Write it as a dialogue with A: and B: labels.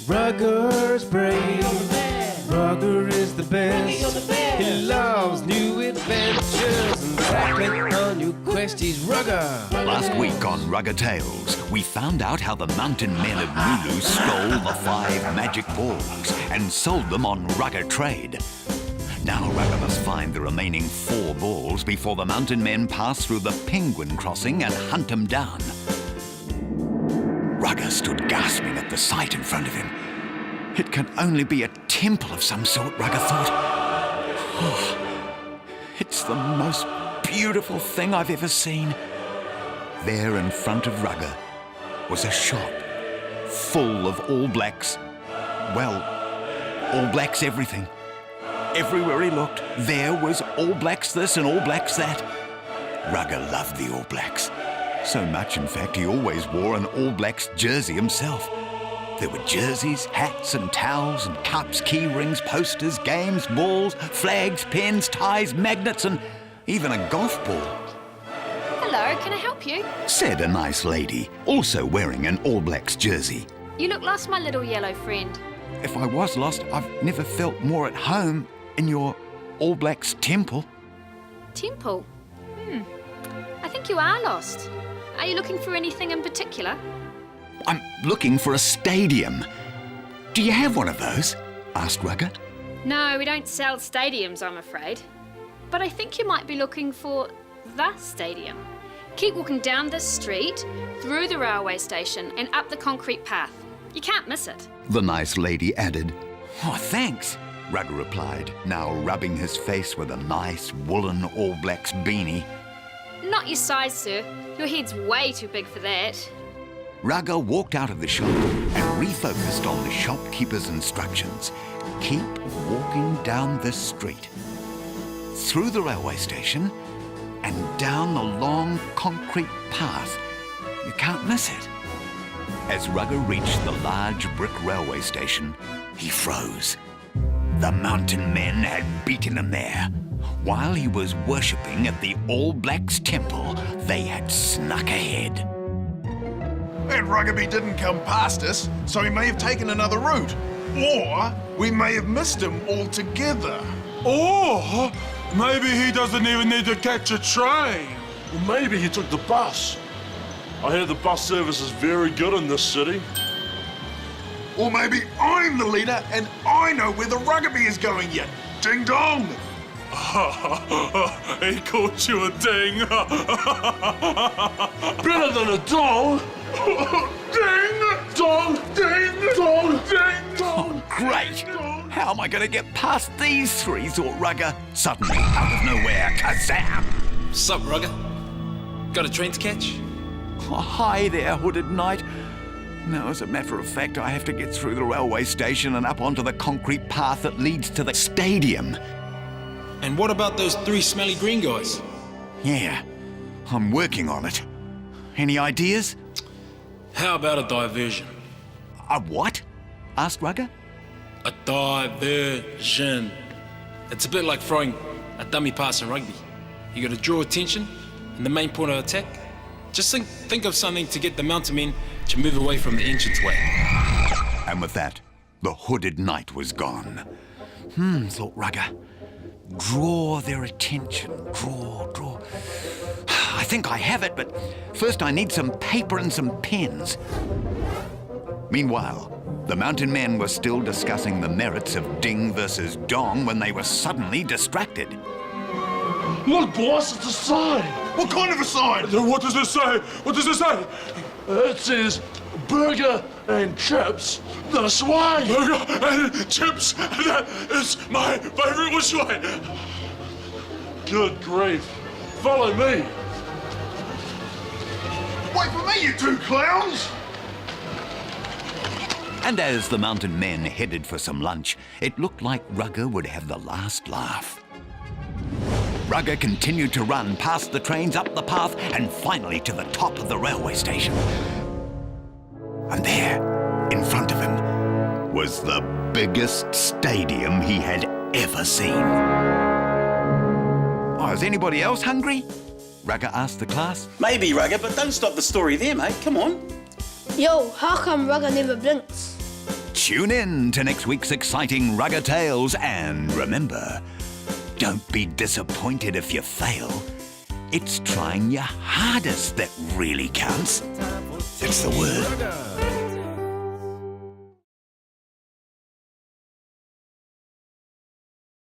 A: Rugger's brave. Rugger is the best. He loves new adventures and tackling on your quest. He's Rugger.
B: Last week on Rugger Tales, we found out how the mountain men of Mulu stole the 5 magic balls and sold them on Rugger Trade. Now Rugger must find the remaining 4 balls before the mountain men pass through the penguin crossing and hunt them down. Rugger stood gasping at the sight in front of him. It can only be a temple of some sort, Rugger thought. Oh, it's the most beautiful thing I've ever seen. There in front of Rugger was a shop full of All Blacks. Well, All Blacks everything. Everywhere he looked, there was All Blacks this and All Blacks that. Rugger loved the All Blacks. So much, in fact, he always wore an All Blacks jersey himself. There were jerseys, hats and towels and cups, key rings, posters, games, balls, flags, pens, ties, magnets and even a golf ball.
C: Hello, can I help you?
B: Said a nice lady, also wearing an All Blacks jersey.
C: You look lost, my little yellow friend.
B: If I was lost, I've never felt more at home in your All Blacks temple.
C: Temple? I think you are lost. Are you looking for anything in particular?
B: I'm looking for a stadium. Do you have one of those? Asked Rugger.
C: No, we don't sell stadiums, I'm afraid. But I think you might be looking for the stadium. Keep walking down this street, through the railway station and up the concrete path. You can't miss it.
B: The nice lady added. Oh, thanks, Rugger replied, now rubbing his face with a nice woolen All Blacks beanie.
C: Not your size, sir. Your head's way too big for that.
B: Rugger walked out of the shop and refocused on the shopkeeper's instructions. Keep walking down this street, through the railway station, and down the long concrete path. You can't miss it. As Rugger reached the large brick railway station, he froze. The mountain men had beaten him there. While he was worshipping at the All Blacks temple, they had snuck ahead.
D: And Rugby didn't come past us, so he may have taken another route. Or we may have missed him altogether.
E: Or maybe he doesn't even need to catch a train.
F: Or maybe he took the bus. I hear the bus service is very good in this city.
D: Or maybe I'm the leader and I know where the Rugby is going yet. Ding dong!
E: He called you a ding.
F: Better than a dong!
D: Ding!
F: Dong! Ding! Dong! Ding! Dong!
B: Great! How am I going to get past these 3, thought Rugger. Suddenly, out of nowhere, kazam!
G: Sup, Rugger? Got a train to catch?
B: Oh, hi there, hooded knight. No, as a matter of fact, I have to get through the railway station and up onto the concrete path that leads to the stadium.
G: And what about those 3 smelly green guys?
B: Yeah, I'm working on it. Any ideas?
G: How about a diversion?
B: A what? Asked Rugger.
G: A diversion. It's a bit like throwing a dummy pass in rugby. You gotta draw attention and the main point of attack. Just think of something to get the mountain men to move away from the entranceway.
B: And with that, the hooded knight was gone. Thought Rugger. Draw their attention. Draw. I think I have it, but first I need some paper and some pens. Meanwhile, the mountain men were still discussing the merits of ding versus dong when they were suddenly distracted.
F: Look, boss, it's a sign.
D: What kind of a sign?
E: What does it say? What does it say?
F: It says burger and chips this way.
E: Burger and chips. That is my favorite which way.
F: Good grief. Follow me.
D: Wait for me, you 2 clowns!
B: And as the mountain men headed for some lunch, it looked like Rugger would have the last laugh. Rugger continued to run past the trains, up the path, and finally to the top of the railway station. And there, in front of him, was the biggest stadium he had ever seen. Oh, is anybody else hungry? Rugger asked the class.
H: Maybe, Rugger, but don't stop the story there, mate. Come on.
I: Yo, how come Rugger never blinks?
B: Tune in to next week's exciting Rugger Tales, and remember, don't be disappointed if you fail. It's trying your hardest that really counts. That's the word.